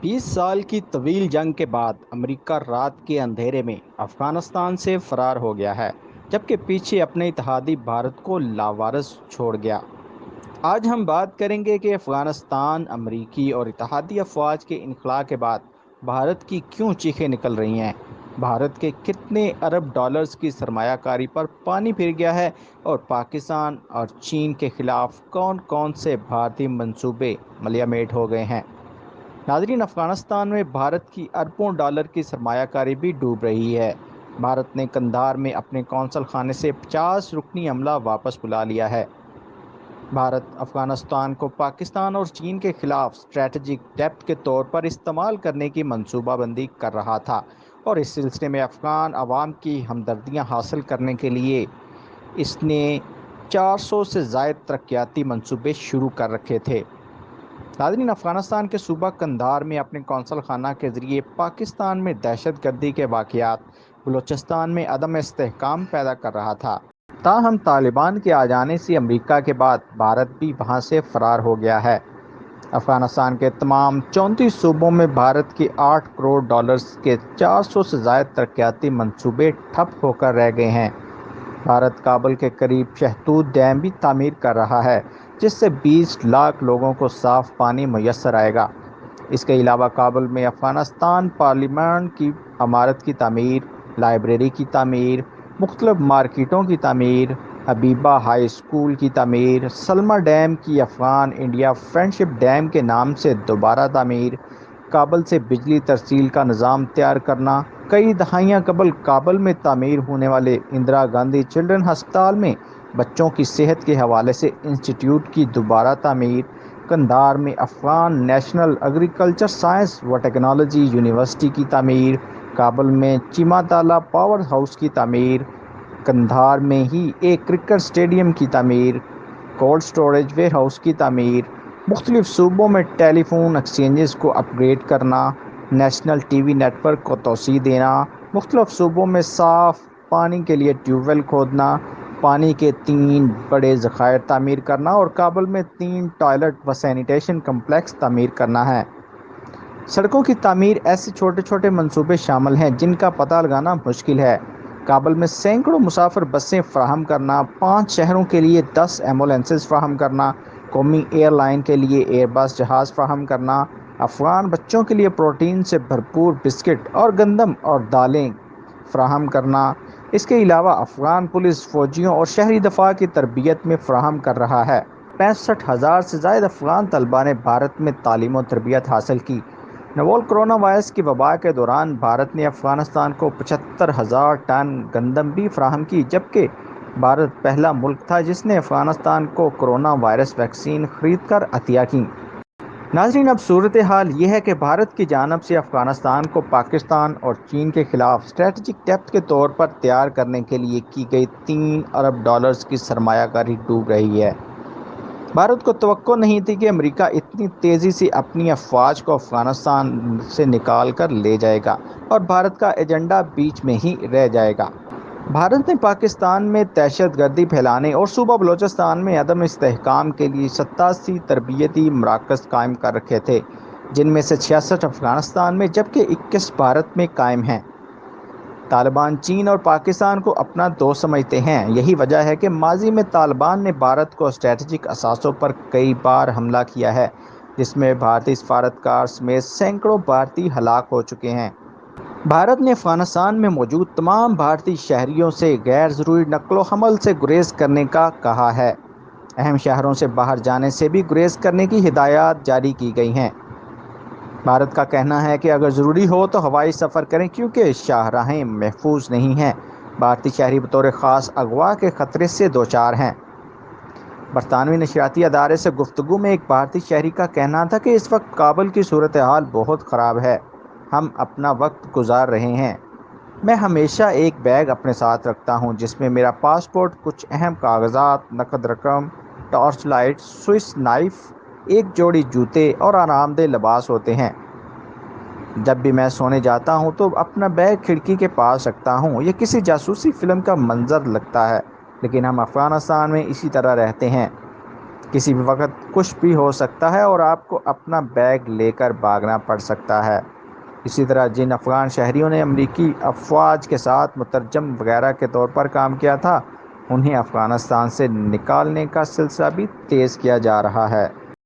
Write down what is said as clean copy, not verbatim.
20 سال کی طویل جنگ کے بعد امریکہ رات کے اندھیرے میں افغانستان سے فرار ہو گیا ہے، جبکہ پیچھے اپنے اتحادی بھارت کو لاوارث چھوڑ گیا۔ آج ہم بات کریں گے کہ افغانستان امریکی اور اتحادی افواج کے انخلاء کے بعد بھارت کی کیوں چیخیں نکل رہی ہیں، بھارت کے کتنے ارب ڈالرز کی سرمایہ کاری پر پانی پھر گیا ہے، اور پاکستان اور چین کے خلاف کون کون سے بھارتی منصوبے ملیہ میٹ ہو گئے ہیں۔ ناظرین، افغانستان میں بھارت کی اربوں ڈالر کی سرمایہ کاری بھی ڈوب رہی ہے۔ بھارت نے قندھار میں اپنے قونصل خانے سے 50 رکنی عملہ واپس بلا لیا ہے۔ بھارت افغانستان کو پاکستان اور چین کے خلاف اسٹریٹجک ڈیپتھ کے طور پر استعمال کرنے کی منصوبہ بندی کر رہا تھا، اور اس سلسلے میں افغان عوام کی ہمدردیاں حاصل کرنے کے لیے اس نے 400 سے زائد ترقیاتی منصوبے شروع کر رکھے تھے۔ ناظرین، افغانستان کے صوبہ قندھار میں اپنے قونصل خانہ کے ذریعے پاکستان میں دہشت گردی کے واقعات، بلوچستان میں عدم استحکام پیدا کر رہا تھا۔ تاہم طالبان کے آ جانے سے امریکہ کے بعد بھارت بھی وہاں سے فرار ہو گیا ہے۔ افغانستان کے تمام 34 صوبوں میں بھارت کے 8 کروڑ ڈالرز کے 400 سے زائد ترقیاتی منصوبے ٹھپ ہو کر رہ گئے ہیں۔ بھارت کابل کے قریب شہتوت ڈیم بھی تعمیر کر رہا ہے، جس سے 20 لاکھ لوگوں کو صاف پانی میسر آئے گا۔ اس کے علاوہ کابل میں افغانستان پارلیمنٹ کی عمارت کی تعمیر، لائبریری کی تعمیر، مختلف مارکیٹوں کی تعمیر، حبیبہ ہائی اسکول کی تعمیر، سلما ڈیم کی افغان انڈیا فرینڈشپ ڈیم کے نام سے دوبارہ تعمیر، کابل سے بجلی ترسیل کا نظام تیار کرنا، کئی دہائیاں قبل کابل میں تعمیر ہونے والے اندرا گاندھی چلڈرن ہسپتال میں بچوں کی صحت کے حوالے سے انسٹیٹیوٹ کی دوبارہ تعمیر، قندھار میں افغان نیشنل ایگریکلچر سائنس و ٹیکنالوجی یونیورسٹی کی تعمیر، کابل میں چیما تالہ پاور ہاؤس کی تعمیر، قندھار میں ہی ایک کرکٹ اسٹیڈیم کی تعمیر، کولڈ سٹوریج ویئر ہاؤس کی تعمیر، مختلف صوبوں میں ٹیلی فون ایکسچینجز کو اپ گریڈ کرنا، national T V network کو توسیع دینا، مختلف صوبوں میں صاف پانی کے لیے ٹیوب ویل کھودنا، پانی کے 3 بڑے ذخائر تعمیر کرنا، اور کابل میں 3 ٹوائلٹ و سینیٹیشن کمپلیکس تعمیر کرنا ہے۔ سڑکوں کی تعمیر ایسے چھوٹے چھوٹے منصوبے شامل ہیں جن کا پتہ لگانا مشکل ہے۔ کابل میں سینکڑوں مسافر بسیں فراہم کرنا، 5 شہروں کے لیے 10 ایمبولینسز فراہم کرنا، قومی ایئر لائن کے لیے ایئر بس جہاز فراہم کرنا، افغان بچوں کے لیے پروٹین سے بھرپور بسکٹ اور گندم اور دالیں فراہم کرنا۔ اس کے علاوہ افغان پولیس فوجیوں اور شہری دفاع کی تربیت میں فراہم کر رہا ہے۔ 65,000 سے زائد افغان طلباء نے بھارت میں تعلیم و تربیت حاصل کی۔ نوول کرونا وائرس کی وبا کے دوران بھارت نے افغانستان کو 75,000 ٹن گندم بھی فراہم کی، جبکہ بھارت پہلا ملک تھا جس نے افغانستان کو کرونا وائرس ویکسین خرید کر عطیہ کی۔ ناظرین، اب صورتحال یہ ہے کہ بھارت کی جانب سے افغانستان کو پاکستان اور چین کے خلاف اسٹریٹجک ڈیپتھ کے طور پر تیار کرنے کے لیے کی گئی 3 ارب ڈالرز کی سرمایہ کاری ڈوب رہی ہے۔ بھارت کو توقع نہیں تھی کہ امریکہ اتنی تیزی سے اپنی افواج کو افغانستان سے نکال کر لے جائے گا، اور بھارت کا ایجنڈا بیچ میں ہی رہ جائے گا۔ بھارت نے پاکستان میں دہشت گردی پھیلانے اور صوبہ بلوچستان میں عدم استحکام کے لیے 87 تربیتی مراکز قائم کر رکھے تھے، جن میں سے 66 افغانستان میں جبکہ 21 بھارت میں قائم ہیں۔ طالبان چین اور پاکستان کو اپنا دوست سمجھتے ہیں۔ یہی وجہ ہے کہ ماضی میں طالبان نے بھارت کو اسٹریٹجک اثاثوں پر کئی بار حملہ کیا ہے، جس میں بھارتی سفارتکار سمیت سینکڑوں بھارتی ہلاک ہو چکے ہیں۔ بھارت نے افغانستان میں موجود تمام بھارتی شہریوں سے غیر ضروری نقل و حمل سے گریز کرنے کا کہا ہے۔ اہم شہروں سے باہر جانے سے بھی گریز کرنے کی ہدایات جاری کی گئی ہیں۔ بھارت کا کہنا ہے کہ اگر ضروری ہو تو ہوائی سفر کریں، کیونکہ شاہراہیں محفوظ نہیں ہیں۔ بھارتی شہری بطور خاص اغوا کے خطرے سے دوچار ہیں۔ برطانوی نشریاتی ادارے سے گفتگو میں ایک بھارتی شہری کا کہنا تھا کہ اس وقت کابل کی صورتحال بہت خراب ہے، ہم اپنا وقت گزار رہے ہیں۔ میں ہمیشہ ایک بیگ اپنے ساتھ رکھتا ہوں جس میں میرا پاسپورٹ، کچھ اہم کاغذات، نقد رقم، ٹارچ لائٹ، سوئس نائف، ایک جوڑی جوتے اور آرام دہ لباس ہوتے ہیں۔ جب بھی میں سونے جاتا ہوں تو اپنا بیگ کھڑکی کے پاس رکھتا ہوں۔ یہ کسی جاسوسی فلم کا منظر لگتا ہے، لیکن ہم افغانستان میں اسی طرح رہتے ہیں۔ کسی بھی وقت کچھ بھی ہو سکتا ہے اور آپ کو اپنا بیگ لے کر بھاگنا پڑ سکتا ہے۔ اسی طرح جن افغان شہریوں نے امریکی افواج کے ساتھ مترجم وغیرہ کے طور پر کام کیا تھا، انہیں افغانستان سے نکالنے کا سلسلہ بھی تیز کیا جا رہا ہے۔